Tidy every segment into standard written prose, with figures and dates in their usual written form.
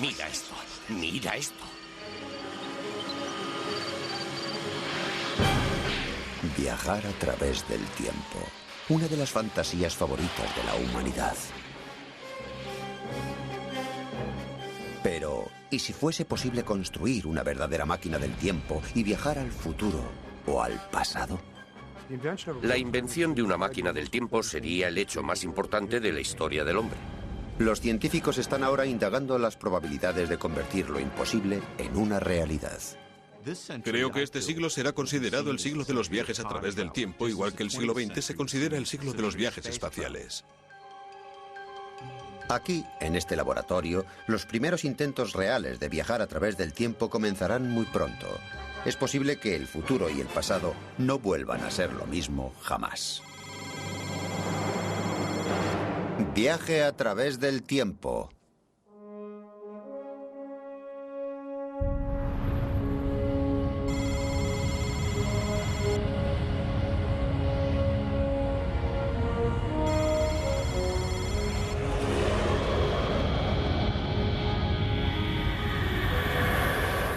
Mira esto. Mira esto. Viajar a través del tiempo. Una de las fantasías favoritas de la humanidad. Pero, ¿y si fuese posible construir una verdadera máquina del tiempo y viajar al futuro o al pasado? La invención de una máquina del tiempo sería el hecho más importante de la historia del hombre. Los científicos están ahora indagando las probabilidades de convertir lo imposible en una realidad. Creo que este siglo será considerado el siglo de los viajes a través del tiempo, igual que el siglo XX se considera el siglo de los viajes espaciales. Aquí, en este laboratorio, los primeros intentos reales de viajar a través del tiempo comenzarán muy pronto. Es posible que el futuro y el pasado no vuelvan a ser lo mismo jamás. Viaje a través del tiempo.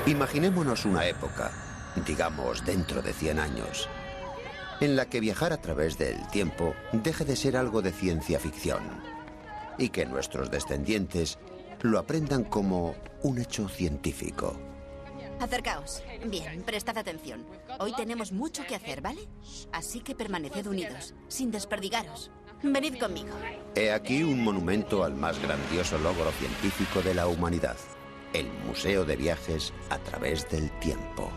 Imaginémonos una época, digamos dentro de 100 años, en la que viajar a través del tiempo deje de ser algo de ciencia ficción y que nuestros descendientes lo aprendan como un hecho científico. Acercaos. Bien, prestad atención. Hoy tenemos mucho que hacer, ¿vale? Así que permaneced unidos, sin desperdigaros. Venid conmigo. He aquí un monumento al más grandioso logro científico de la humanidad. El Museo de Viajes a través del tiempo.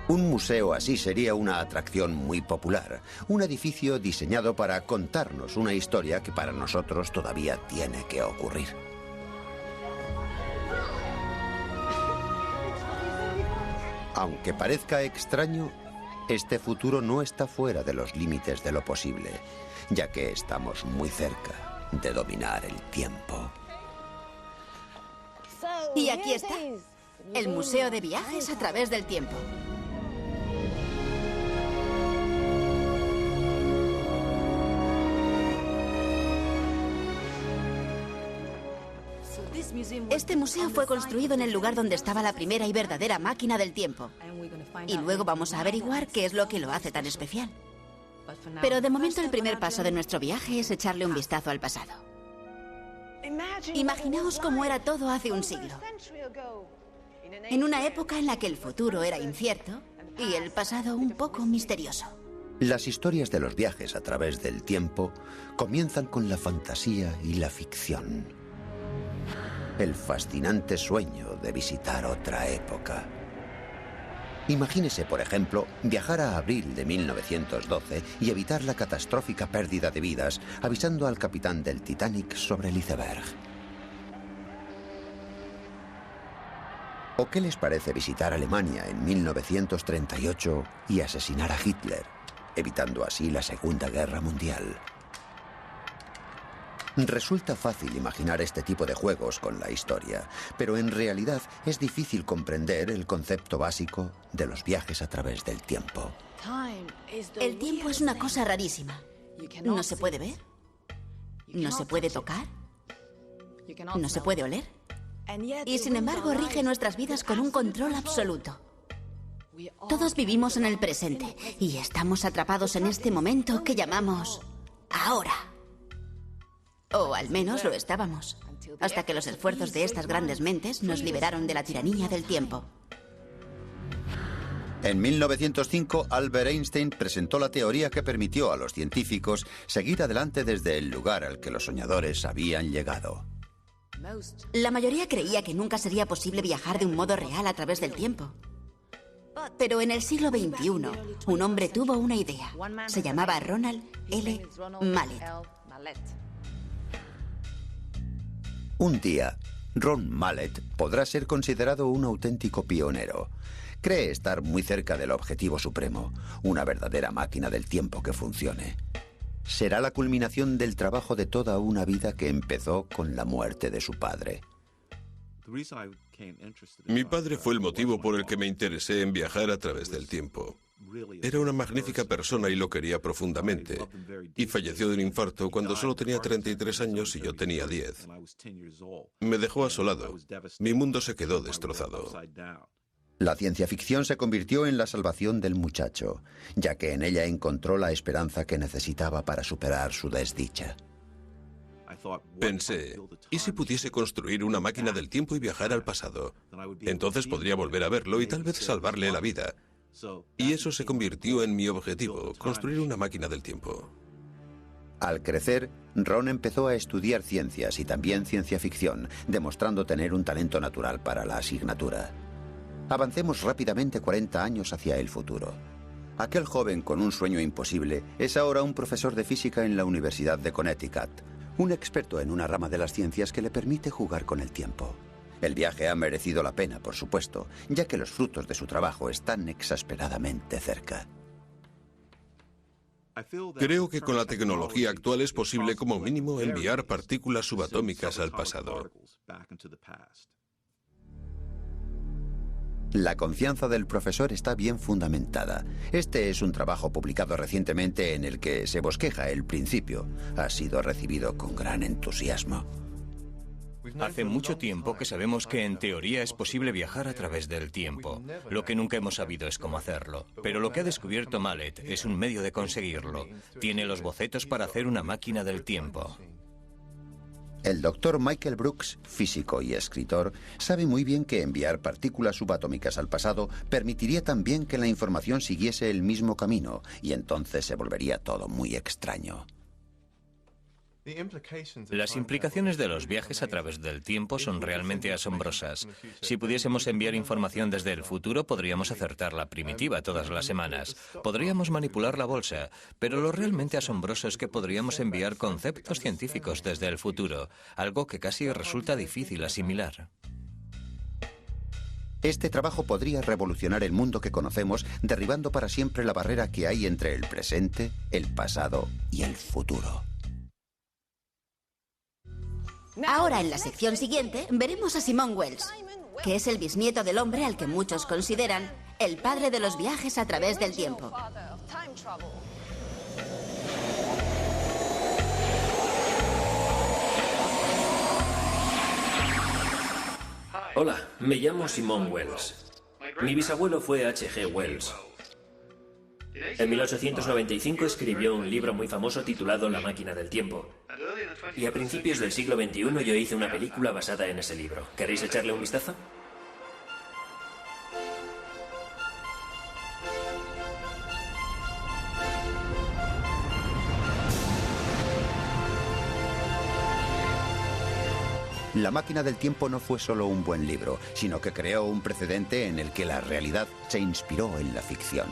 Un museo así sería una atracción muy popular. Un edificio diseñado para contarnos una historia que para nosotros todavía tiene que ocurrir. Aunque parezca extraño, este futuro no está fuera de los límites de lo posible, ya que estamos muy cerca de dominar el tiempo. Y aquí está, el Museo de Viajes a través del tiempo. Este museo fue construido en el lugar donde estaba la primera y verdadera máquina del tiempo. Y luego vamos a averiguar qué es lo que lo hace tan especial. Pero de momento el primer paso de nuestro viaje es echarle un vistazo al pasado. Imaginaos cómo era todo hace un siglo. En una época en la que el futuro era incierto y el pasado un poco misterioso. Las historias de los viajes a través del tiempo comienzan con la fantasía y la ficción. El fascinante sueño de visitar otra época. Imagínese, por ejemplo, viajar a abril de 1912 y evitar la catastrófica pérdida de vidas, avisando al capitán del Titanic sobre el iceberg. ¿O qué les parece visitar Alemania en 1938 y asesinar a Hitler, evitando así la Segunda Guerra Mundial? Resulta fácil imaginar este tipo de juegos con la historia, pero en realidad es difícil comprender el concepto básico de los viajes a través del tiempo. El tiempo es una cosa rarísima. No se puede ver, no se puede tocar, no se puede oler. Y sin embargo rige nuestras vidas con un control absoluto. Todos vivimos en el presente y estamos atrapados en este momento que llamamos ahora. O al menos lo estábamos, hasta que los esfuerzos de estas grandes mentes nos liberaron de la tiranía del tiempo. En 1905, Albert Einstein presentó la teoría que permitió a los científicos seguir adelante desde el lugar al que los soñadores habían llegado. La mayoría creía que nunca sería posible viajar de un modo real a través del tiempo. Pero en el siglo XXI, un hombre tuvo una idea. Se llamaba Ronald L. Mallet. Un día, Ron Mallet podrá ser considerado un auténtico pionero. Cree estar muy cerca del objetivo supremo, una verdadera máquina del tiempo que funcione. Será la culminación del trabajo de toda una vida que empezó con la muerte de su padre. Mi padre fue el motivo por el que me interesé en viajar a través del tiempo. Era una magnífica persona y lo quería profundamente. Y falleció de un infarto cuando solo tenía 33 años y yo tenía 10. Me dejó asolado. Mi mundo se quedó destrozado. La ciencia ficción se convirtió en la salvación del muchacho, ya que en ella encontró la esperanza que necesitaba para superar su desdicha. Pensé, ¿y si pudiese construir una máquina del tiempo y viajar al pasado? Entonces podría volver a verlo y tal vez salvarle la vida. Y eso se convirtió en mi objetivo, construir una máquina del tiempo. Al crecer, Ron empezó a estudiar ciencias y también ciencia ficción, demostrando tener un talento natural para la asignatura. Avancemos rápidamente 40 años hacia el futuro. Aquel joven con un sueño imposible es ahora un profesor de física en la Universidad de Connecticut, un experto en una rama de las ciencias que le permite jugar con el tiempo. El viaje ha merecido la pena, por supuesto, ya que los frutos de su trabajo están exasperadamente cerca. Creo que con la tecnología actual es posible como mínimo enviar partículas subatómicas al pasado. La confianza del profesor está bien fundamentada. Este es un trabajo publicado recientemente en el que se bosqueja el principio. Ha sido recibido con gran entusiasmo. Hace mucho tiempo que sabemos que en teoría es posible viajar a través del tiempo. Lo que nunca hemos sabido es cómo hacerlo. Pero lo que ha descubierto Mallet es un medio de conseguirlo. Tiene los bocetos para hacer una máquina del tiempo. El doctor Michael Brooks, físico y escritor, sabe muy bien que enviar partículas subatómicas al pasado permitiría también que la información siguiese el mismo camino, y entonces se volvería todo muy extraño. Las implicaciones de los viajes a través del tiempo son realmente asombrosas. Si pudiésemos enviar información desde el futuro, podríamos acertar la primitiva todas las semanas. Podríamos manipular la bolsa, pero lo realmente asombroso es que podríamos enviar conceptos científicos desde el futuro, algo que casi resulta difícil asimilar. Este trabajo podría revolucionar el mundo que conocemos, derribando para siempre la barrera que hay entre el presente, el pasado y el futuro. Ahora, en la sección siguiente, veremos a Simon Wells, que es el bisnieto del hombre al que muchos consideran el padre de los viajes a través del tiempo. Hola, me llamo Simon Wells. Mi bisabuelo fue H.G. Wells. En 1895 escribió un libro muy famoso titulado La máquina del tiempo. Y a principios del siglo XXI yo hice una película basada en ese libro. ¿Queréis echarle un vistazo? La máquina del tiempo no fue solo un buen libro, sino que creó un precedente en el que la realidad se inspiró en la ficción.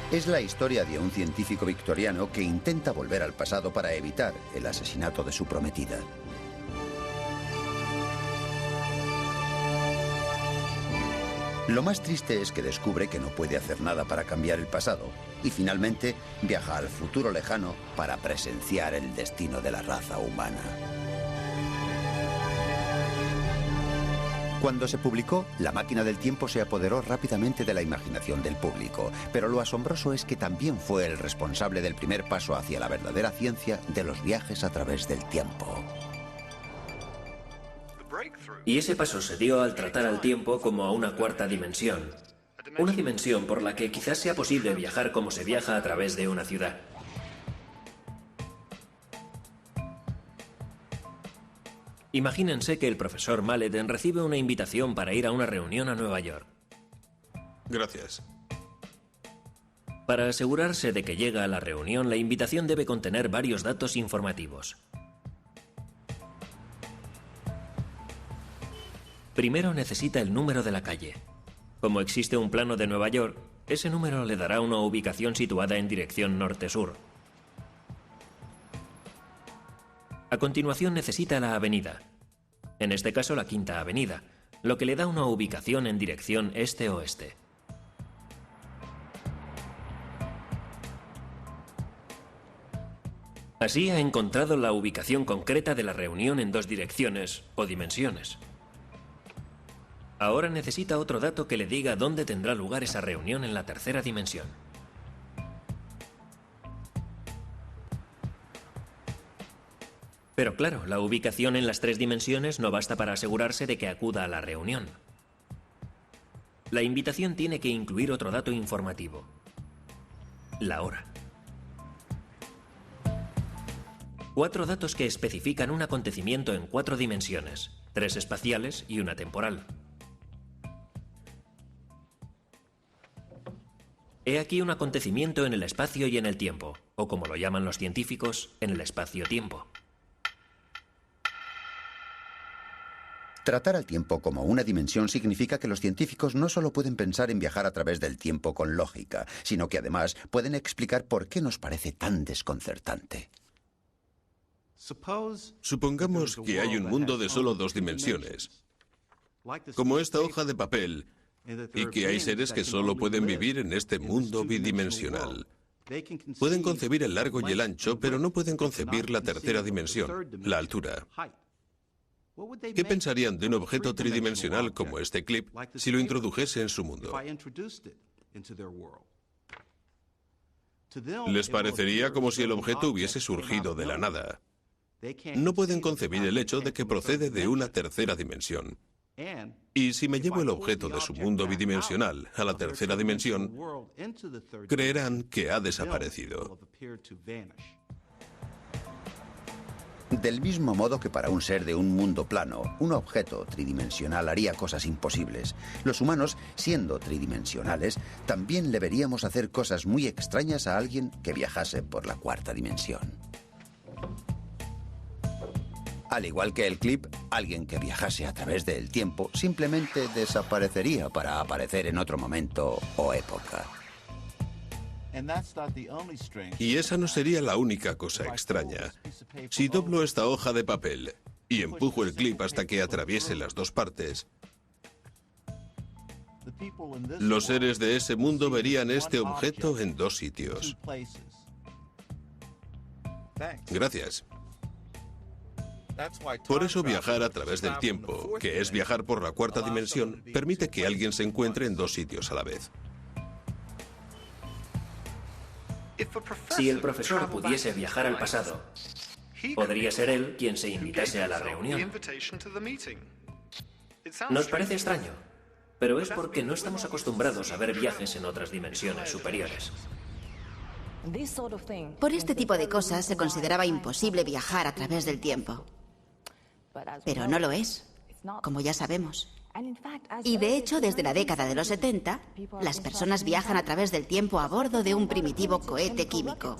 Es la historia de un científico victoriano que intenta volver al pasado para evitar el asesinato de su prometida. Lo más triste es que descubre que no puede hacer nada para cambiar el pasado y finalmente viaja al futuro lejano para presenciar el destino de la raza humana. Cuando se publicó, La máquina del tiempo se apoderó rápidamente de la imaginación del público, pero lo asombroso es que también fue el responsable del primer paso hacia la verdadera ciencia de los viajes a través del tiempo. Y ese paso se dio al tratar al tiempo como a una cuarta dimensión. Una dimensión por la que quizás sea posible viajar como se viaja a través de una ciudad. Imagínense que el profesor Mallet recibe una invitación para ir a una reunión a Nueva York. Gracias. Para asegurarse de que llega a la reunión, la invitación debe contener varios datos informativos. Primero necesita el número de la calle. Como existe un plano de Nueva York, ese número le dará una ubicación situada en dirección norte-sur. A continuación necesita la avenida, en este caso la Quinta Avenida, lo que le da una ubicación en dirección este-oeste. Así ha encontrado la ubicación concreta de la reunión en dos direcciones o dimensiones. Ahora necesita otro dato que le diga dónde tendrá lugar esa reunión en la tercera dimensión. Pero claro, la ubicación en las 3 dimensiones no basta para asegurarse de que acuda a la reunión. La invitación tiene que incluir otro dato informativo: la hora. 4 datos que especifican un acontecimiento en 4 dimensiones, 3 espaciales y una temporal. He aquí un acontecimiento en el espacio y en el tiempo, o como lo llaman los científicos, en el espacio-tiempo. Tratar al tiempo como una dimensión significa que los científicos no solo pueden pensar en viajar a través del tiempo con lógica, sino que además pueden explicar por qué nos parece tan desconcertante. Supongamos que hay un mundo de solo 2 dimensiones, como esta hoja de papel, y que hay seres que solo pueden vivir en este mundo bidimensional. Pueden concebir el largo y el ancho, pero no pueden concebir la tercera dimensión, la altura. ¿Qué pensarían de un objeto tridimensional como este clip si lo introdujese en su mundo? Les parecería como si el objeto hubiese surgido de la nada. No pueden concebir el hecho de que procede de una tercera dimensión. Y si me llevo el objeto de su mundo bidimensional a la tercera dimensión, creerán que ha desaparecido. Del mismo modo que para un ser de un mundo plano, un objeto tridimensional haría cosas imposibles, los humanos, siendo tridimensionales, también le veríamos hacer cosas muy extrañas a alguien que viajase por la 4ª dimensión. Al igual que el clip, alguien que viajase a través del tiempo simplemente desaparecería para aparecer en otro momento o época. Y esa no sería la única cosa extraña. Si doblo esta hoja de papel y empujo el clip hasta que atraviese las 2 partes, los seres de ese mundo verían este objeto en 2 sitios. Gracias. Por eso viajar a través del tiempo, que es viajar por la 4ª dimensión, permite que alguien se encuentre en 2 sitios a la vez. Si el profesor pudiese viajar al pasado, podría ser él quien se invitase a la reunión. Nos parece extraño, pero es porque no estamos acostumbrados a ver viajes en otras dimensiones superiores. Por este tipo de cosas se consideraba imposible viajar a través del tiempo. Pero no lo es, como ya sabemos. Y de hecho, desde la década de los 70, las personas viajan a través del tiempo a bordo de un primitivo cohete químico.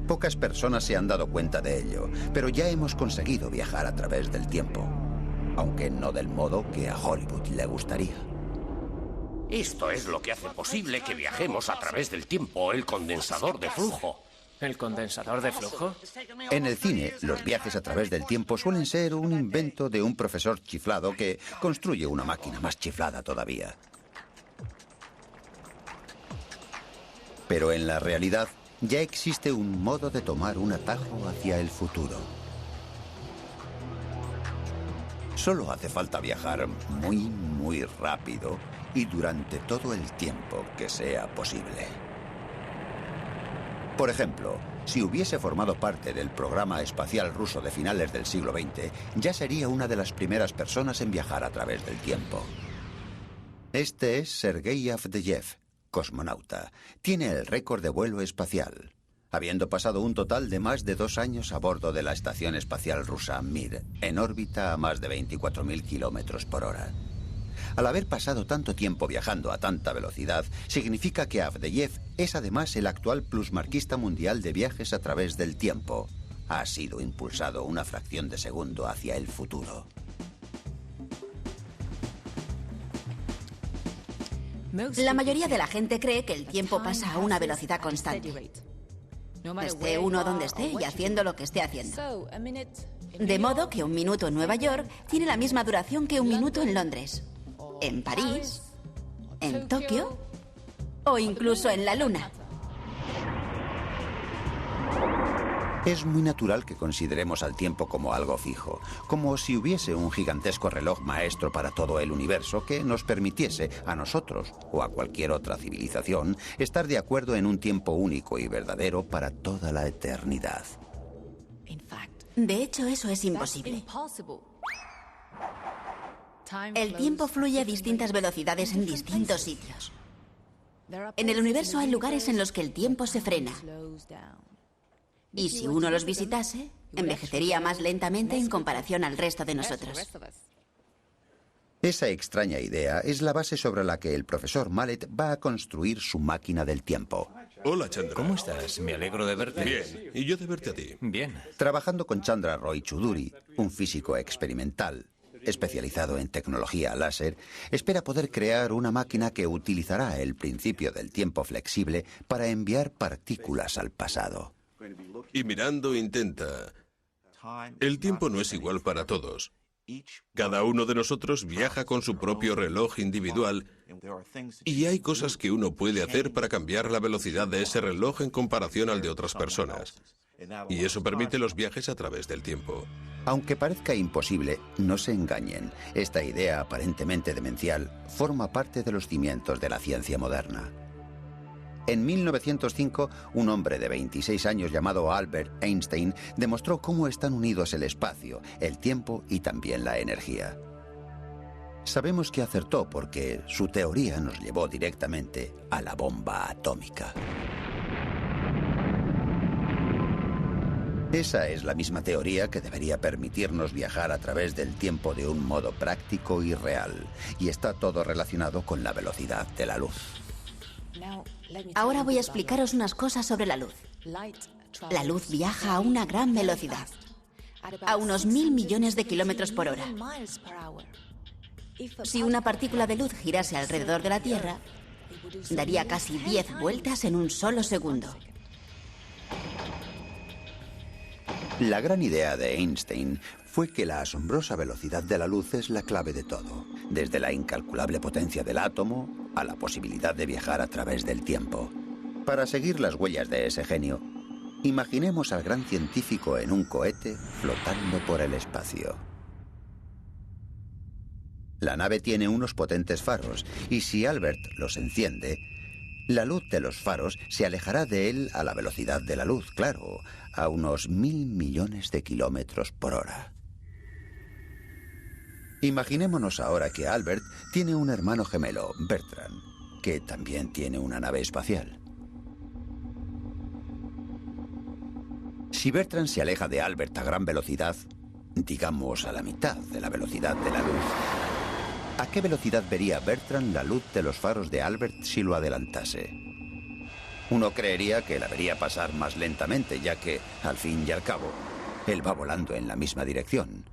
Pocas personas se han dado cuenta de ello, pero ya hemos conseguido viajar a través del tiempo, aunque no del modo que a Hollywood le gustaría. Esto es lo que hace posible que viajemos a través del tiempo, el condensador de flujo. ¿El condensador de flujo? En el cine, los viajes a través del tiempo suelen ser un invento de un profesor chiflado que construye una máquina más chiflada todavía. Pero en la realidad, ya existe un modo de tomar un atajo hacia el futuro. Solo hace falta viajar muy rápido y durante todo el tiempo que sea posible. Por ejemplo, si hubiese formado parte del programa espacial ruso de finales del siglo XX, ya sería una de las primeras personas en viajar a través del tiempo. Este es Sergei Avdeyev, cosmonauta. Tiene el récord de vuelo espacial, habiendo pasado un total de más de 2 años a bordo de la estación espacial rusa Mir, en órbita a más de 24.000 kilómetros por hora. Al haber pasado tanto tiempo viajando a tanta velocidad, significa que Avdeyev es además el actual plusmarquista mundial de viajes a través del tiempo. Ha sido impulsado una fracción de segundo hacia el futuro. La mayoría de la gente cree que el tiempo pasa a una velocidad constante. Esté uno donde esté y haciendo lo que esté haciendo. De modo que un minuto en Nueva York tiene la misma duración que un minuto en Londres, en París, en Tokio o incluso en la Luna. Es muy natural que consideremos al tiempo como algo fijo, como si hubiese un gigantesco reloj maestro para todo el universo que nos permitiese a nosotros o a cualquier otra civilización estar de acuerdo en un tiempo único y verdadero para toda la eternidad. De hecho, eso es imposible. El tiempo fluye a distintas velocidades en distintos sitios. En el universo hay lugares en los que el tiempo se frena. Y si uno los visitase, envejecería más lentamente en comparación al resto de nosotros. Esa extraña idea es la base sobre la que el profesor Mallet va a construir su máquina del tiempo. Hola, Chandra. ¿Cómo estás? Me alegro de verte. Bien. Y yo de verte a ti. Bien. Trabajando con Chandra Roy Choudhury, un físico experimental especializado en tecnología láser, espera poder crear una máquina que utilizará el principio del tiempo flexible para enviar partículas al pasado. Y mirando intenta. El tiempo no es igual para todos. Cada uno de nosotros viaja con su propio reloj individual y hay cosas que uno puede hacer para cambiar la velocidad de ese reloj en comparación al de otras personas. Y eso permite los viajes a través del tiempo. Aunque parezca imposible, no se engañen. Esta idea aparentemente demencial forma parte de los cimientos de la ciencia moderna. En 1905, un hombre de 26 años llamado Albert Einstein demostró cómo están unidos el espacio, el tiempo y también la energía. Sabemos que acertó porque su teoría nos llevó directamente a la bomba atómica. Esa es la misma teoría que debería permitirnos viajar a través del tiempo de un modo práctico y real, y está todo relacionado con la velocidad de la luz. Ahora voy a explicaros unas cosas sobre la luz. La luz viaja a una gran velocidad, a unos 1000 millones de kilómetros por hora. Si una partícula de luz girase alrededor de la Tierra, daría casi 10 vueltas en un solo segundo. La gran idea de Einstein fue que la asombrosa velocidad de la luz es la clave de todo, desde la incalculable potencia del átomo a la posibilidad de viajar a través del tiempo. Para seguir las huellas de ese genio, imaginemos al gran científico en un cohete flotando por el espacio. La nave tiene unos potentes faros y si Albert los enciende, la luz de los faros se alejará de él a la velocidad de la luz, claro, a unos 1000 millones de kilómetros por hora. Imaginémonos ahora que Albert tiene un hermano gemelo, Bertrand, que también tiene una nave espacial. Si Bertrand se aleja de Albert a gran velocidad, digamos a la mitad de la velocidad de la luz, ¿a qué velocidad vería Bertrand la luz de los faros de Albert si lo adelantase? Uno creería que la vería pasar más lentamente, ya que, al fin y al cabo, él va volando en la misma dirección.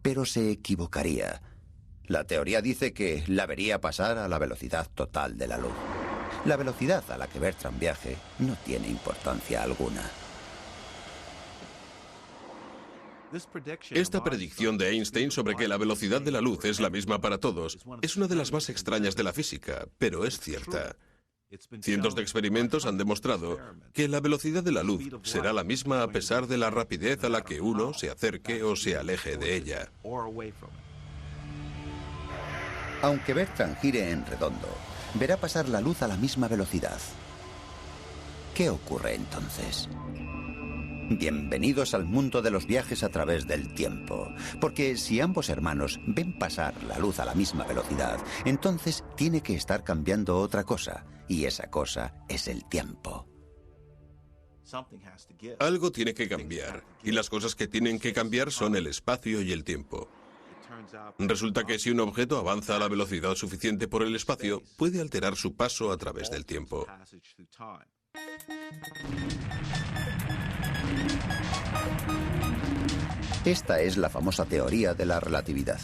Pero se equivocaría. La teoría dice que la vería pasar a la velocidad total de la luz. La velocidad a la que Bertrand viaje no tiene importancia alguna. Esta predicción de Einstein sobre que la velocidad de la luz es la misma para todos es una de las más extrañas de la física, pero es cierta. Cientos de experimentos han demostrado que la velocidad de la luz será la misma a pesar de la rapidez a la que uno se acerque o se aleje de ella. Aunque Bertrand gire en redondo, verá pasar la luz a la misma velocidad. ¿Qué ocurre entonces? Bienvenidos al mundo de los viajes a través del tiempo, porque si ambos hermanos ven pasar la luz a la misma velocidad, entonces tiene que estar cambiando otra cosa, y esa cosa es el tiempo. Algo tiene que cambiar, y las cosas que tienen que cambiar son el espacio y el tiempo. Resulta que si un objeto avanza a la velocidad suficiente por el espacio, puede alterar su paso a través del tiempo. Esta es la famosa teoría de la relatividad.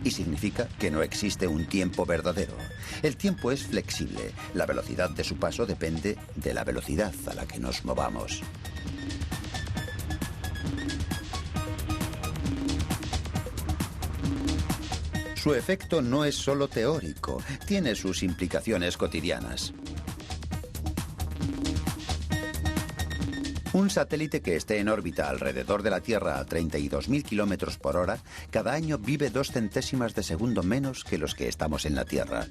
Y significa que no existe un tiempo verdadero. El tiempo es flexible. La velocidad de su paso depende de la velocidad a la que nos movamos. Su efecto no es solo teórico, tiene sus implicaciones cotidianas. Un satélite que esté en órbita alrededor de la Tierra a 32.000 kilómetros por hora, cada año vive 2 centésimas de segundo menos que los que estamos en la Tierra.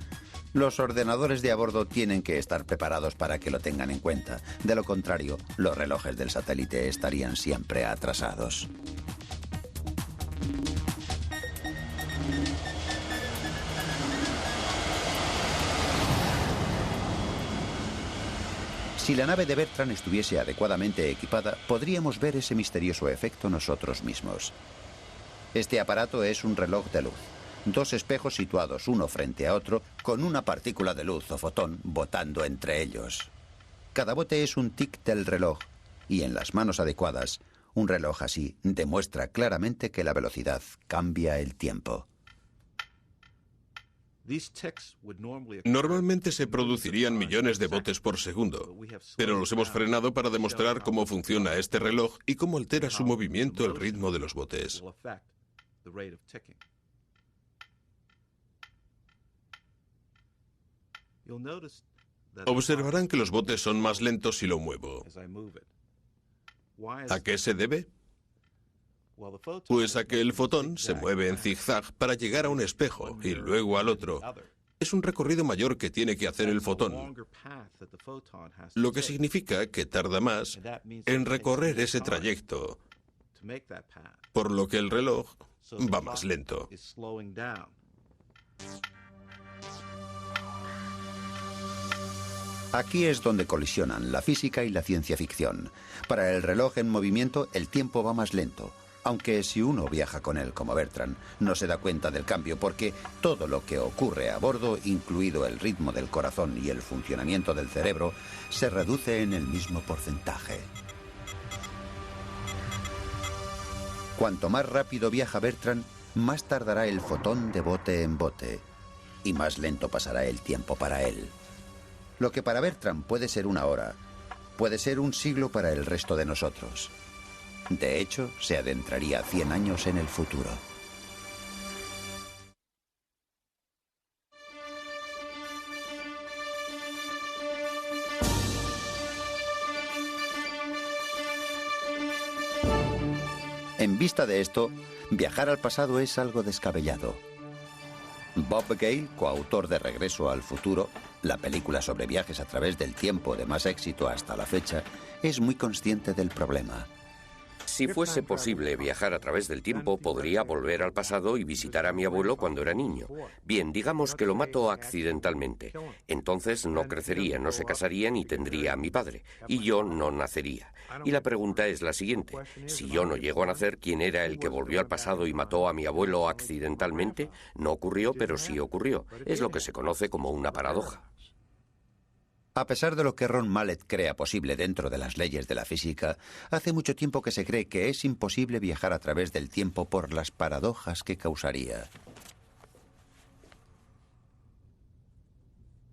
Los ordenadores de a bordo tienen que estar preparados para que lo tengan en cuenta. De lo contrario, los relojes del satélite estarían siempre atrasados. Si la nave de Bertrand estuviese adecuadamente equipada, podríamos ver ese misterioso efecto nosotros mismos. Este aparato es un reloj de luz. 2 espejos situados uno frente a otro, con una partícula de luz o fotón botando entre ellos. Cada bote es un tic del reloj, y en las manos adecuadas, un reloj así demuestra claramente que la velocidad cambia el tiempo. Normalmente se producirían millones de botes por segundo, pero los hemos frenado para demostrar cómo funciona este reloj y cómo altera su movimiento el ritmo de los botes. Observarán que los botes son más lentos si lo muevo. ¿A qué se debe? Pues a que el fotón se mueve en zigzag para llegar a un espejo y luego al otro. Es un recorrido mayor que tiene que hacer el fotón, lo que significa que tarda más en recorrer ese trayecto, por lo que el reloj va más lento. Aquí es donde colisionan la física y la ciencia ficción. Para el reloj en movimiento, el tiempo va más lento. Aunque si uno viaja con él como Bertrand, no se da cuenta del cambio porque todo lo que ocurre a bordo, incluido el ritmo del corazón y el funcionamiento del cerebro, se reduce en el mismo porcentaje. Cuanto más rápido viaja Bertrand, más tardará el fotón de bote en bote y más lento pasará el tiempo para él. Lo que para Bertrand puede ser 1 hora, puede ser 1 siglo para el resto de nosotros. De hecho, se adentraría 100 años en el futuro. En vista de esto, viajar al pasado es algo descabellado. Bob Gale, coautor de Regreso al futuro, la película sobre viajes a través del tiempo de más éxito hasta la fecha, es muy consciente del problema. Si fuese posible viajar a través del tiempo, podría volver al pasado y visitar a mi abuelo cuando era niño. Bien, digamos que lo mato accidentalmente. Entonces no crecería, no se casaría ni tendría a mi padre. Y yo no nacería. Y la pregunta es la siguiente. Si yo no llego a nacer, ¿quién era el que volvió al pasado y mató a mi abuelo accidentalmente? No ocurrió, pero sí ocurrió. Es lo que se conoce como una paradoja. A pesar de lo que Ron Mallett crea posible dentro de las leyes de la física, hace mucho tiempo que se cree que es imposible viajar a través del tiempo por las paradojas que causaría.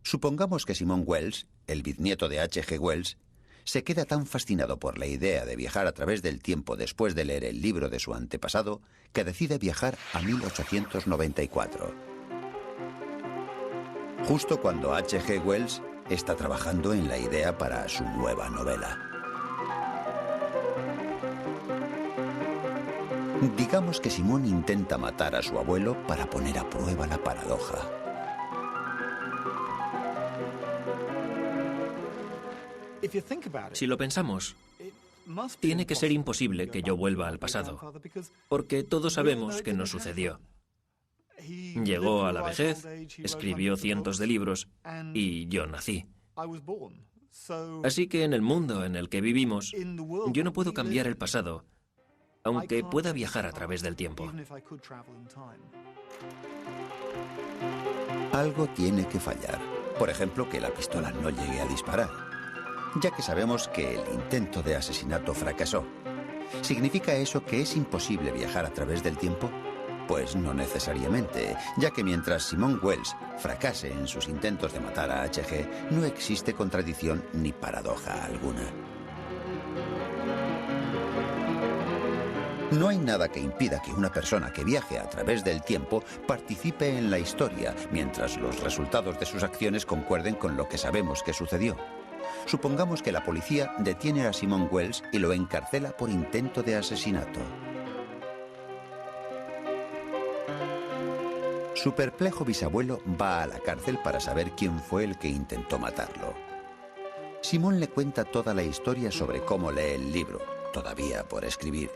Supongamos que Simon Wells, el bisnieto de H.G. Wells, se queda tan fascinado por la idea de viajar a través del tiempo después de leer el libro de su antepasado que decide viajar a 1894. Justo cuando H.G. Wells está trabajando en la idea para su nueva novela. Digamos que Simón intenta matar a su abuelo para poner a prueba la paradoja. Si lo pensamos, tiene que ser imposible que yo vuelva al pasado, porque todos sabemos que no sucedió. Llegó a la vejez, escribió cientos de libros y yo nací. Así que en el mundo en el que vivimos, yo no puedo cambiar el pasado, aunque pueda viajar a través del tiempo. Algo tiene que fallar. Por ejemplo, que la pistola no llegue a disparar, ya que sabemos que el intento de asesinato fracasó. ¿Significa eso que es imposible viajar a través del tiempo? Pues no necesariamente, ya que mientras Simon Wells fracase en sus intentos de matar a H.G., no existe contradicción ni paradoja alguna. No hay nada que impida que una persona que viaje a través del tiempo participe en la historia, mientras los resultados de sus acciones concuerden con lo que sabemos que sucedió. Supongamos que la policía detiene a Simon Wells y lo encarcela por intento de asesinato. Su perplejo bisabuelo va a la cárcel para saber quién fue el que intentó matarlo. Simon le cuenta toda la historia sobre cómo lee el libro, todavía por escribir,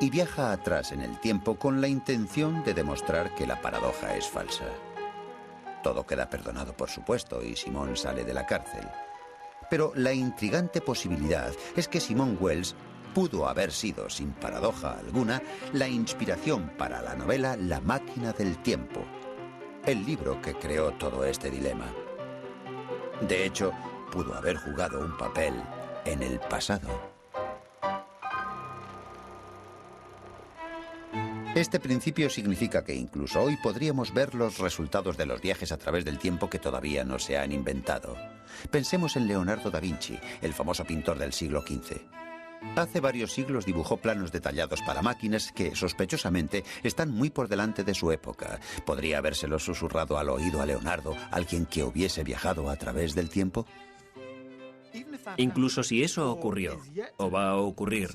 y viaja atrás en el tiempo con la intención de demostrar que la paradoja es falsa. Todo queda perdonado, por supuesto, y Simon sale de la cárcel. Pero la intrigante posibilidad es que Simon Wells pudo haber sido, sin paradoja alguna, la inspiración para la novela La máquina del tiempo, el libro que creó todo este dilema. De hecho, pudo haber jugado un papel en el pasado. Este principio significa que incluso hoy podríamos ver los resultados de los viajes a través del tiempo que todavía no se han inventado. Pensemos en Leonardo da Vinci, el famoso pintor del siglo XV. Hace varios siglos dibujó planos detallados para máquinas que, sospechosamente, están muy por delante de su época. ¿Podría habérselo susurrado al oído a Leonardo alguien que hubiese viajado a través del tiempo? Incluso si eso ocurrió, o va a ocurrir,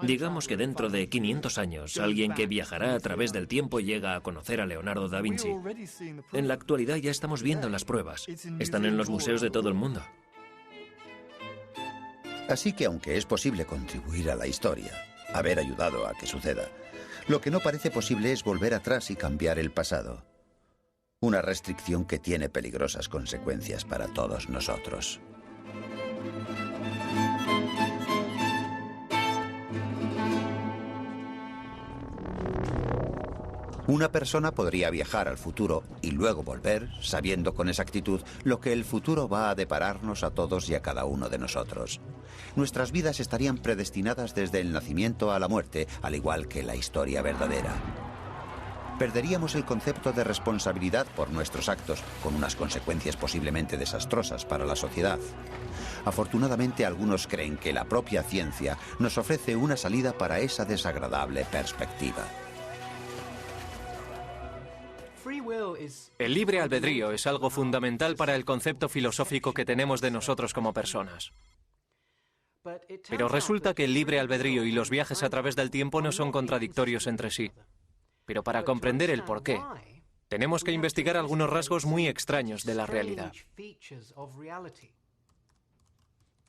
digamos que dentro de 500 años, alguien que viajará a través del tiempo llega a conocer a Leonardo da Vinci. En la actualidad ya estamos viendo las pruebas. Están en los museos de todo el mundo. Así que aunque es posible contribuir a la historia, haber ayudado a que suceda, lo que no parece posible es volver atrás y cambiar el pasado. Una restricción que tiene peligrosas consecuencias para todos nosotros. Una persona podría viajar al futuro y luego volver, sabiendo con exactitud lo que el futuro va a depararnos a todos y a cada uno de nosotros. Nuestras vidas estarían predestinadas desde el nacimiento a la muerte, al igual que la historia verdadera. Perderíamos el concepto de responsabilidad por nuestros actos, con unas consecuencias posiblemente desastrosas para la sociedad. Afortunadamente, algunos creen que la propia ciencia nos ofrece una salida para esa desagradable perspectiva. El libre albedrío es algo fundamental para el concepto filosófico que tenemos de nosotros como personas. Pero resulta que el libre albedrío y los viajes a través del tiempo no son contradictorios entre sí. Pero para comprender el porqué, tenemos que investigar algunos rasgos muy extraños de la realidad.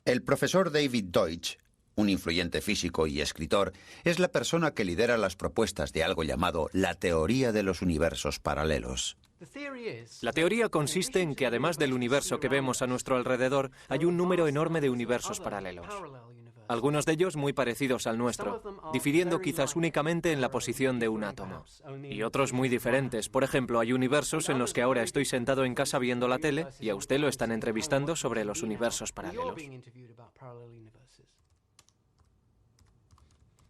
El profesor David Deutsch, un influyente físico y escritor, es la persona que lidera las propuestas de algo llamado la teoría de los universos paralelos. La teoría consiste en que además del universo que vemos a nuestro alrededor, hay un número enorme de universos paralelos. Algunos de ellos muy parecidos al nuestro, difiriendo quizás únicamente en la posición de un átomo. Y otros muy diferentes. Por ejemplo, hay universos en los que ahora estoy sentado en casa viendo la tele y a usted lo están entrevistando sobre los universos paralelos.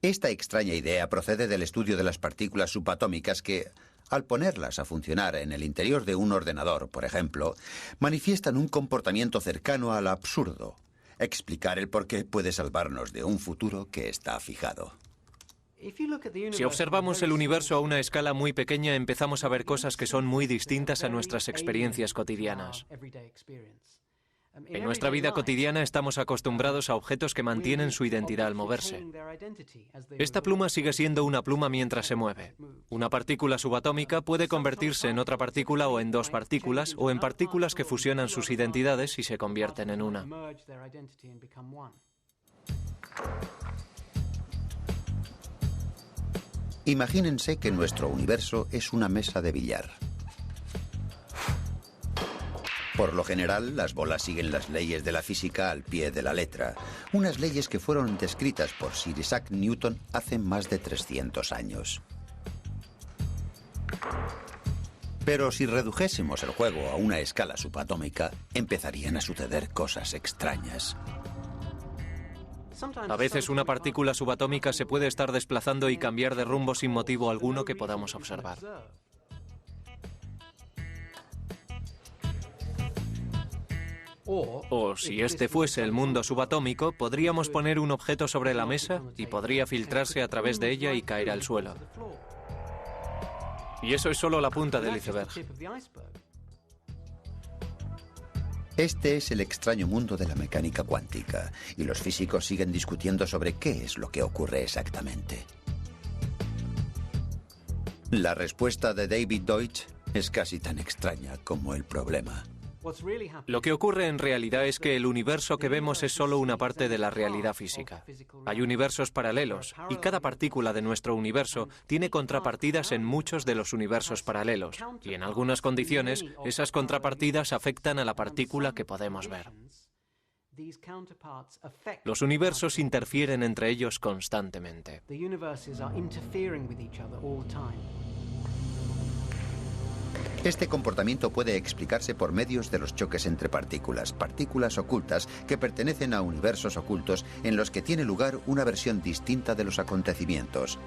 Esta extraña idea procede del estudio de las partículas subatómicas que, al ponerlas a funcionar en el interior de un ordenador, por ejemplo, manifiestan un comportamiento cercano al absurdo. Explicar el porqué puede salvarnos de un futuro que está fijado. Si observamos el universo a una escala muy pequeña, empezamos a ver cosas que son muy distintas a nuestras experiencias cotidianas. En nuestra vida cotidiana estamos acostumbrados a objetos que mantienen su identidad al moverse. Esta pluma sigue siendo una pluma mientras se mueve. Una partícula subatómica puede convertirse en otra partícula o en dos partículas o en partículas que fusionan sus identidades y se convierten en una. Imagínense que nuestro universo es una mesa de billar. Por lo general, las bolas siguen las leyes de la física al pie de la letra, unas leyes que fueron descritas por Sir Isaac Newton hace más de 300 años. Pero si redujésemos el juego a una escala subatómica, empezarían a suceder cosas extrañas. A veces una partícula subatómica se puede estar desplazando y cambiar de rumbo sin motivo alguno que podamos observar. O si este fuese el mundo subatómico, podríamos poner un objeto sobre la mesa y podría filtrarse a través de ella y caer al suelo. Y eso es solo la punta del iceberg. Este es el extraño mundo de la mecánica cuántica, y los físicos siguen discutiendo sobre qué es lo que ocurre exactamente. La respuesta de David Deutsch es casi tan extraña como el problema. Lo que ocurre en realidad es que el universo que vemos es solo una parte de la realidad física. Hay universos paralelos, y cada partícula de nuestro universo tiene contrapartidas en muchos de los universos paralelos, y en algunas condiciones esas contrapartidas afectan a la partícula que podemos ver. Los universos interfieren entre ellos constantemente. Este comportamiento puede explicarse por medios de los choques entre partículas ocultas que pertenecen a universos ocultos en los que tiene lugar una versión distinta de los acontecimientos.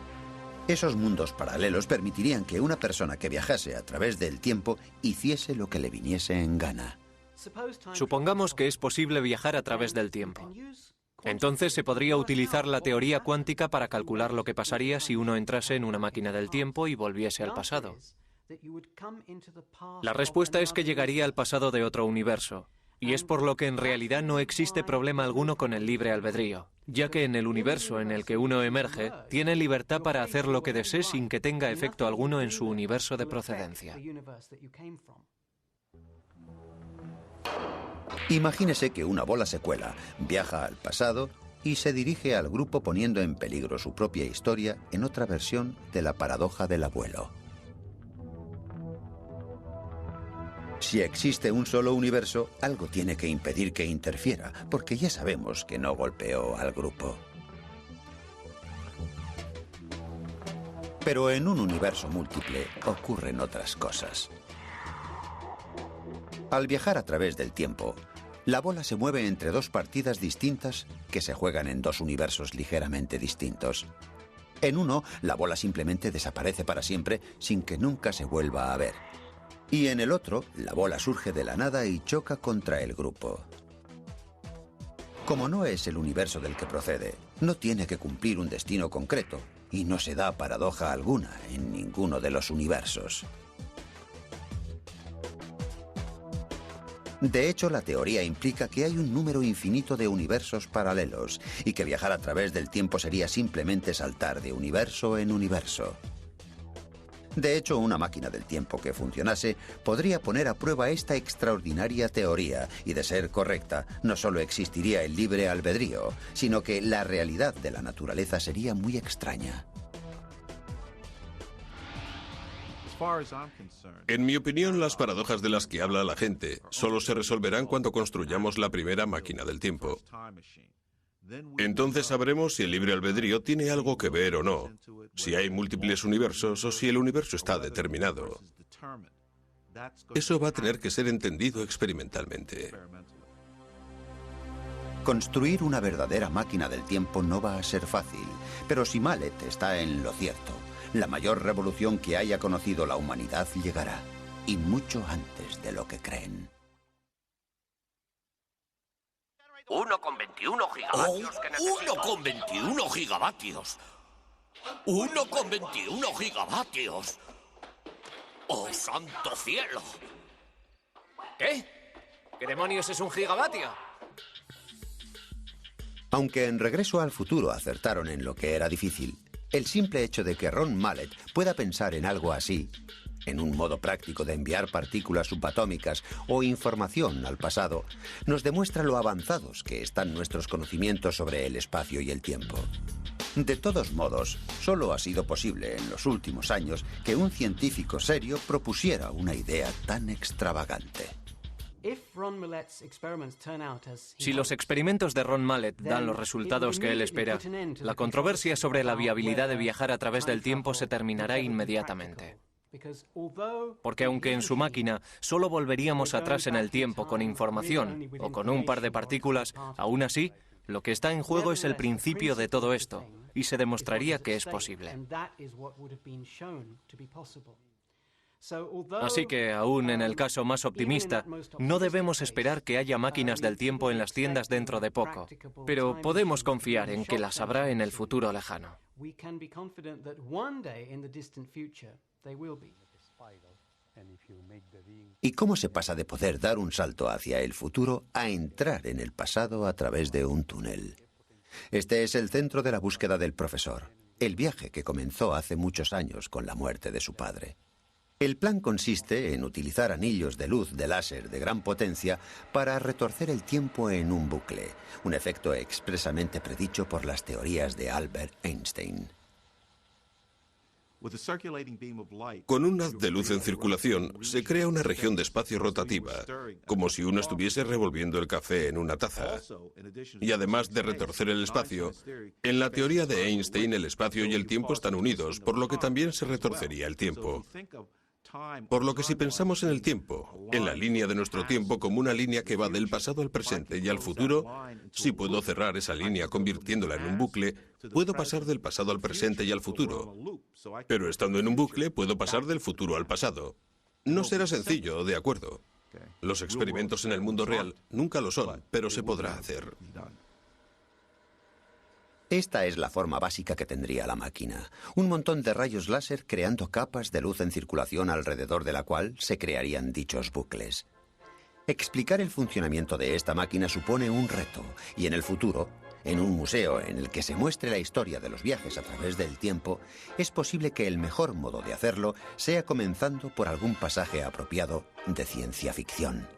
Esos mundos paralelos permitirían que una persona que viajase a través del tiempo hiciese lo que le viniese en gana. Supongamos que es posible viajar a través del tiempo. Entonces se podría utilizar la teoría cuántica para calcular lo que pasaría si uno entrase en una máquina del tiempo y volviese al pasado. La respuesta es que llegaría al pasado de otro universo, y es por lo que en realidad no existe problema alguno con el libre albedrío, ya que en el universo en el que uno emerge, tiene libertad para hacer lo que desee sin que tenga efecto alguno en su universo de procedencia. Imagínese que una bola se cuela, viaja al pasado y se dirige al grupo poniendo en peligro su propia historia en otra versión de la paradoja del abuelo. Si existe un solo universo, algo tiene que impedir que interfiera, porque ya sabemos que no golpeó al grupo. Pero en un universo múltiple ocurren otras cosas. Al viajar a través del tiempo, la bola se mueve entre dos partidas distintas que se juegan en dos universos ligeramente distintos. En uno, la bola simplemente desaparece para siempre sin que nunca se vuelva a ver. Y en el otro, la bola surge de la nada y choca contra el grupo. Como no es el universo del que procede, no tiene que cumplir un destino concreto, y no se da paradoja alguna en ninguno de los universos. De hecho, la teoría implica que hay un número infinito de universos paralelos, y que viajar a través del tiempo sería simplemente saltar de universo en universo. De hecho, una máquina del tiempo que funcionase podría poner a prueba esta extraordinaria teoría y, de ser correcta, no solo existiría el libre albedrío, sino que la realidad de la naturaleza sería muy extraña. En mi opinión, las paradojas de las que habla la gente solo se resolverán cuando construyamos la primera máquina del tiempo. Entonces sabremos si el libre albedrío tiene algo que ver o no, si hay múltiples universos o si el universo está determinado. Eso va a tener que ser entendido experimentalmente. Construir una verdadera máquina del tiempo no va a ser fácil, pero si Mallet está en lo cierto, la mayor revolución que haya conocido la humanidad llegará, y mucho antes de lo que creen. 1,21 gigavatios que necesito. 1,21 gigavatios. 1,21 gigavatios. ¡Oh, santo cielo! ¿Qué? ¿Qué demonios es un gigavatio? Aunque en Regreso al Futuro acertaron en lo que era difícil, el simple hecho de que Ron Mallet pueda pensar en algo así, en un modo práctico de enviar partículas subatómicas o información al pasado, nos demuestra lo avanzados que están nuestros conocimientos sobre el espacio y el tiempo. De todos modos, solo ha sido posible en los últimos años que un científico serio propusiera una idea tan extravagante. Si los experimentos de Ron Mallet dan los resultados que él espera, la controversia sobre la viabilidad de viajar a través del tiempo se terminará inmediatamente. Porque aunque en su máquina solo volveríamos atrás en el tiempo con información o con un par de partículas, aún así, lo que está en juego es el principio de todo esto, y se demostraría que es posible. Así que, aún en el caso más optimista, no debemos esperar que haya máquinas del tiempo en las tiendas dentro de poco, pero podemos confiar en que las habrá en el futuro lejano. ¿Y cómo se pasa de poder dar un salto hacia el futuro a entrar en el pasado a través de un túnel? Este es el centro de la búsqueda del profesor, el viaje que comenzó hace muchos años con la muerte de su padre. El plan consiste en utilizar anillos de luz de láser de gran potencia para retorcer el tiempo en un bucle, un efecto expresamente predicho por las teorías de Albert Einstein. Con un haz de luz en circulación se crea una región de espacio rotativa, como si uno estuviese revolviendo el café en una taza. Y además de retorcer el espacio, en la teoría de Einstein el espacio y el tiempo están unidos, por lo que también se retorcería el tiempo. Por lo que si pensamos en el tiempo, en la línea de nuestro tiempo como una línea que va del pasado al presente y al futuro, si puedo cerrar esa línea convirtiéndola en un bucle, puedo pasar del pasado al presente y al futuro. Pero estando en un bucle, puedo pasar del futuro al pasado. No será sencillo, de acuerdo. Los experimentos en el mundo real nunca lo son, pero se podrá hacer. Esta es la forma básica que tendría la máquina. Un montón de rayos láser creando capas de luz en circulación alrededor de la cual se crearían dichos bucles. Explicar el funcionamiento de esta máquina supone un reto, y en el futuro, en un museo en el que se muestre la historia de los viajes a través del tiempo, es posible que el mejor modo de hacerlo sea comenzando por algún pasaje apropiado de ciencia ficción.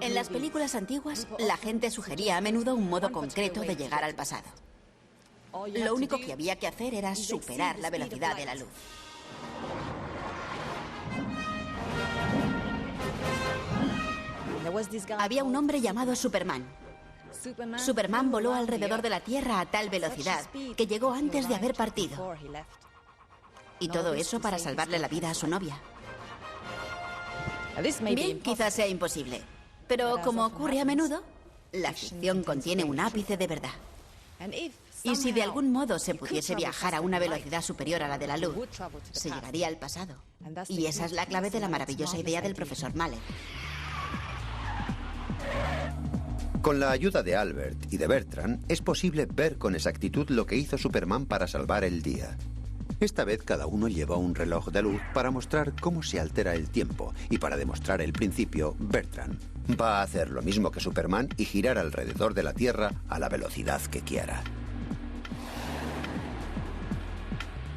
En las películas antiguas, la gente sugería a menudo un modo concreto de llegar al pasado. Lo único que había que hacer era superar la velocidad de la luz. Había un hombre llamado Superman. Superman voló alrededor de la Tierra a tal velocidad que llegó antes de haber partido. Y todo eso para salvarle la vida a su novia. Bien, quizás sea imposible, pero como ocurre a menudo, la ficción contiene un ápice de verdad. Y si de algún modo se pudiese viajar a una velocidad superior a la de la luz, se llegaría al pasado. Y esa es la clave de la maravillosa idea del profesor Mahler. Con la ayuda de Albert y de Bertrand, es posible ver con exactitud lo que hizo Superman para salvar el día. Esta vez cada uno lleva un reloj de luz para mostrar cómo se altera el tiempo, y para demostrar el principio, Bertrand va a hacer lo mismo que Superman y girar alrededor de la Tierra a la velocidad que quiera.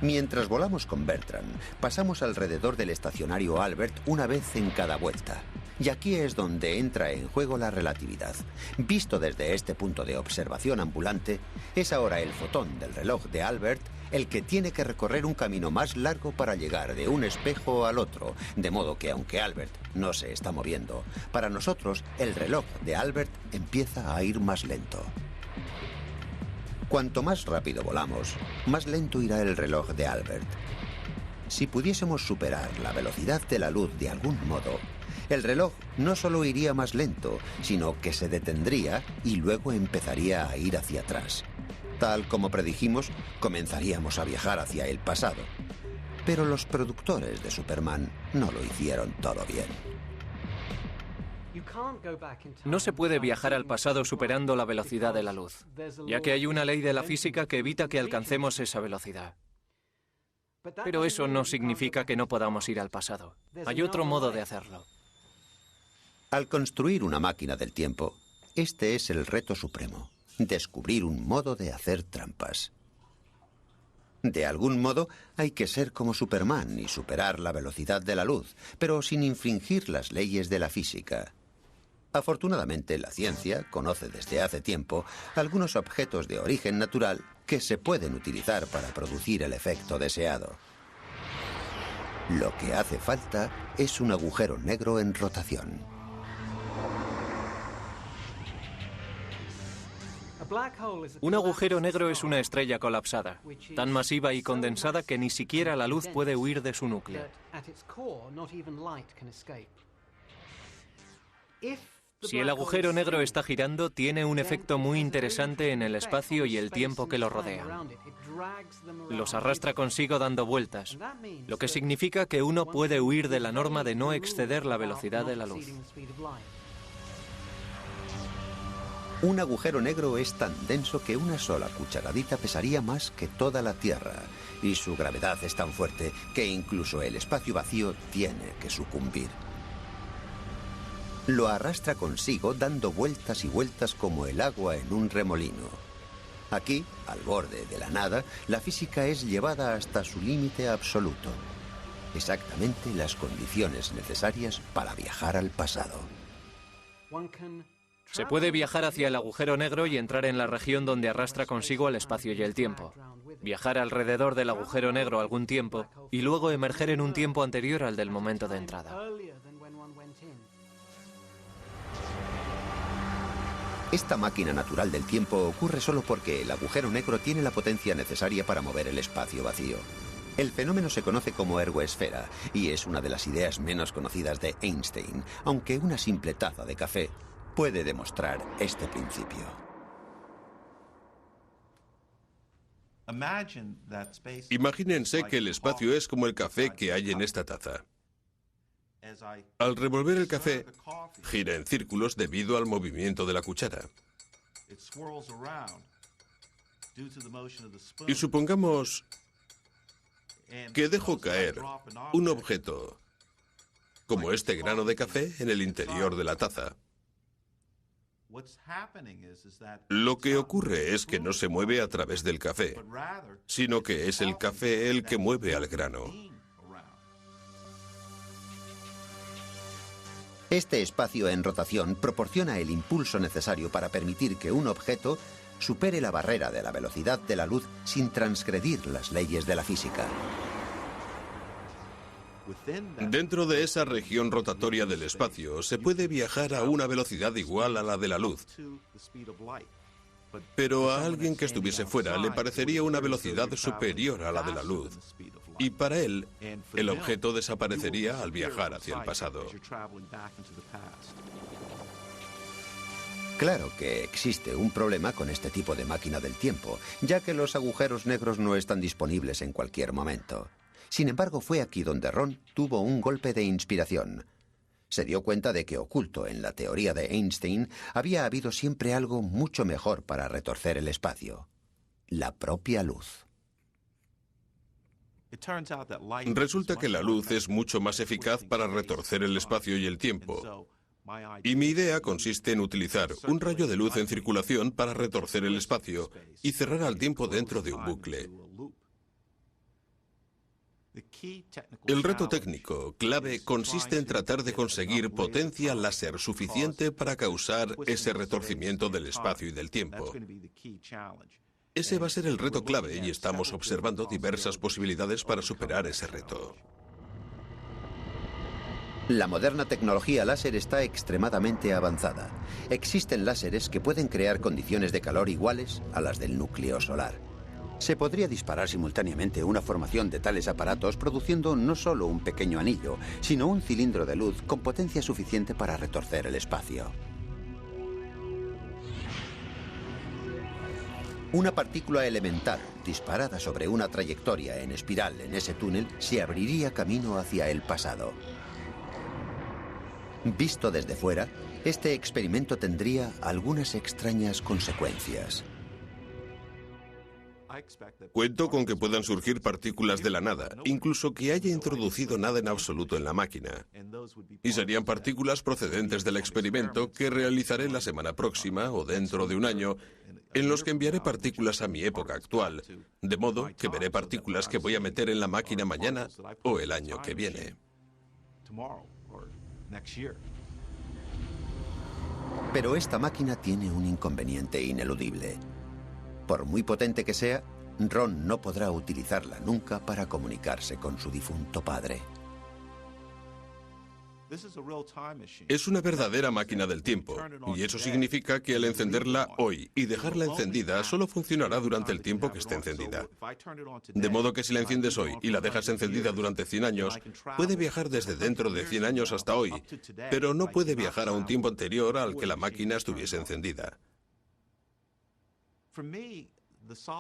Mientras volamos con Bertrand, pasamos alrededor del estacionario Albert una vez en cada vuelta. Y aquí es donde entra en juego la relatividad. Visto desde este punto de observación ambulante, es ahora el fotón del reloj de Albert el que tiene que recorrer un camino más largo para llegar de un espejo al otro, de modo que aunque Albert no se está moviendo, para nosotros el reloj de Albert empieza a ir más lento. Cuanto más rápido volamos, más lento irá el reloj de Albert. Si pudiésemos superar la velocidad de la luz de algún modo, el reloj no solo iría más lento, sino que se detendría y luego empezaría a ir hacia atrás. Tal como predijimos, comenzaríamos a viajar hacia el pasado. Pero los productores de Superman no lo hicieron todo bien. No se puede viajar al pasado superando la velocidad de la luz, ya que hay una ley de la física que evita que alcancemos esa velocidad. Pero eso no significa que no podamos ir al pasado. Hay otro modo de hacerlo. Al construir una máquina del tiempo, este es el reto supremo: descubrir un modo de hacer trampas. De algún modo, hay que ser como Superman y superar la velocidad de la luz, pero sin infringir las leyes de la física. Afortunadamente, la ciencia conoce desde hace tiempo algunos objetos de origen natural que se pueden utilizar para producir el efecto deseado. Lo que hace falta es un agujero negro en rotación. Un agujero negro es una estrella colapsada, tan masiva y condensada que ni siquiera la luz puede huir de su núcleo. Si el agujero negro está girando, tiene un efecto muy interesante en el espacio y el tiempo que lo rodea. Los arrastra consigo dando vueltas, lo que significa que uno puede huir de la norma de no exceder la velocidad de la luz. Un agujero negro es tan denso que una sola cucharadita pesaría más que toda la Tierra, y su gravedad es tan fuerte que incluso el espacio vacío tiene que sucumbir. Lo arrastra consigo dando vueltas y vueltas como el agua en un remolino. Aquí, al borde de la nada, la física es llevada hasta su límite absoluto. Exactamente las condiciones necesarias para viajar al pasado. Se puede viajar hacia el agujero negro y entrar en la región donde arrastra consigo el espacio y el tiempo. Viajar alrededor del agujero negro algún tiempo y luego emerger en un tiempo anterior al del momento de entrada. Esta máquina natural del tiempo ocurre solo porque el agujero negro tiene la potencia necesaria para mover el espacio vacío. El fenómeno se conoce como ergoesfera y es una de las ideas menos conocidas de Einstein, aunque una simple taza de café puede demostrar este principio. Imagínense que el espacio es como el café que hay en esta taza. Al revolver el café, gira en círculos debido al movimiento de la cuchara. Y supongamos que dejo caer un objeto como este grano de café en el interior de la taza. Lo que ocurre es que no se mueve a través del café, sino que es el café el que mueve al grano. Este espacio en rotación proporciona el impulso necesario para permitir que un objeto supere la barrera de la velocidad de la luz sin transgredir las leyes de la física. Dentro de esa región rotatoria del espacio se puede viajar a una velocidad igual a la de la luz. Pero a alguien que estuviese fuera le parecería una velocidad superior a la de la luz. Y para él, el objeto desaparecería al viajar hacia el pasado. Claro que existe un problema con este tipo de máquina del tiempo, ya que los agujeros negros no están disponibles en cualquier momento. Sin embargo, fue aquí donde Ron tuvo un golpe de inspiración. Se dio cuenta de que oculto en la teoría de Einstein había habido siempre algo mucho mejor para retorcer el espacio: la propia luz. Resulta que la luz es mucho más eficaz para retorcer el espacio y el tiempo. Y mi idea consiste en utilizar un rayo de luz en circulación para retorcer el espacio y cerrar al tiempo dentro de un bucle. El reto técnico clave consiste en tratar de conseguir potencia láser suficiente para causar ese retorcimiento del espacio y del tiempo. Ese va a ser el reto clave y estamos observando diversas posibilidades para superar ese reto. La moderna tecnología láser está extremadamente avanzada. Existen láseres que pueden crear condiciones de calor iguales a las del núcleo solar. Se podría disparar simultáneamente una formación de tales aparatos produciendo no solo un pequeño anillo, sino un cilindro de luz con potencia suficiente para retorcer el espacio. Una partícula elemental disparada sobre una trayectoria en espiral en ese túnel se abriría camino hacia el pasado. Visto desde fuera, este experimento tendría algunas extrañas consecuencias. Cuento con que puedan surgir partículas de la nada, incluso que haya introducido nada en absoluto en la máquina. Y serían partículas procedentes del experimento que realizaré la semana próxima o dentro de un año, en los que enviaré partículas a mi época actual, de modo que veré partículas que voy a meter en la máquina mañana o el año que viene. Pero esta máquina tiene un inconveniente ineludible. Por muy potente que sea, Ron no podrá utilizarla nunca para comunicarse con su difunto padre. Es una verdadera máquina del tiempo, y eso significa que al encenderla hoy y dejarla encendida solo funcionará durante el tiempo que esté encendida. De modo que si la enciendes hoy y la dejas encendida durante 100 años, puede viajar desde dentro de 100 años hasta hoy, pero no puede viajar a un tiempo anterior al que la máquina estuviese encendida.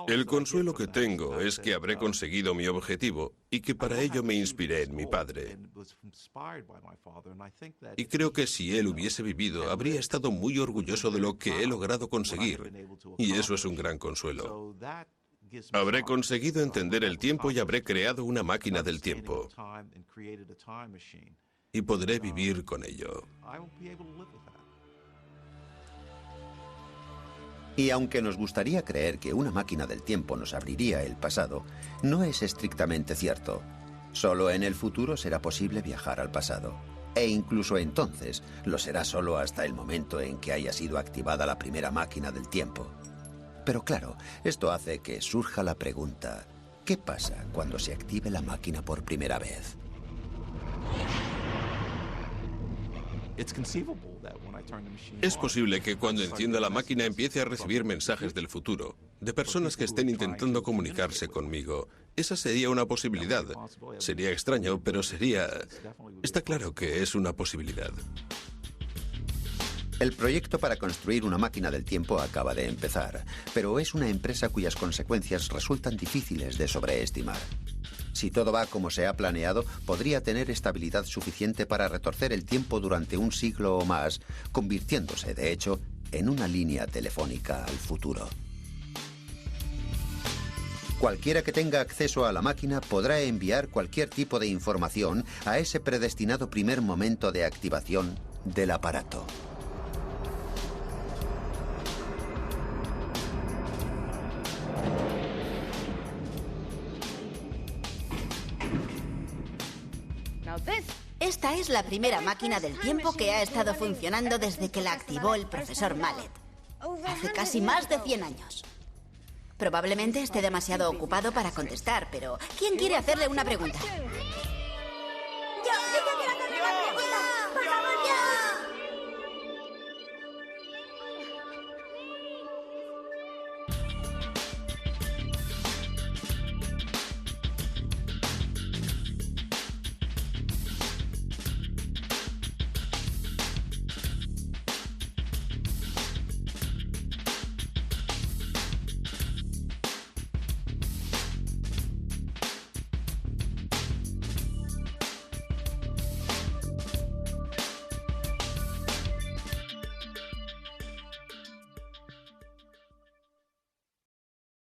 El consuelo que tengo es que habré conseguido mi objetivo y que para ello me inspiré en mi padre. Y creo que si él hubiese vivido, habría estado muy orgulloso de lo que he logrado conseguir. Y eso es un gran consuelo. Habré conseguido entender el tiempo y habré creado una máquina del tiempo. Y podré vivir con ello. Y aunque nos gustaría creer que una máquina del tiempo nos abriría el pasado, no es estrictamente cierto. Solo en el futuro será posible viajar al pasado. E incluso entonces lo será solo hasta el momento en que haya sido activada la primera máquina del tiempo. Pero claro, esto hace que surja la pregunta: ¿qué pasa cuando se active la máquina por primera vez? Es posible que cuando encienda la máquina empiece a recibir mensajes del futuro, de personas que estén intentando comunicarse conmigo. Esa sería una posibilidad. Sería extraño, pero sería... Está claro que es una posibilidad. El proyecto para construir una máquina del tiempo acaba de empezar, pero es una empresa cuyas consecuencias resultan difíciles de sobreestimar. Si todo va como se ha planeado, podría tener estabilidad suficiente para retorcer el tiempo durante un siglo o más, convirtiéndose, de hecho, en una línea telefónica al futuro. Cualquiera que tenga acceso a la máquina podrá enviar cualquier tipo de información a ese predestinado primer momento de activación del aparato. Esta es la primera máquina del tiempo que ha estado funcionando desde que la activó el profesor Mallet, hace casi más de 100 años. Probablemente esté demasiado ocupado para contestar, pero ¿quién quiere hacerle una pregunta?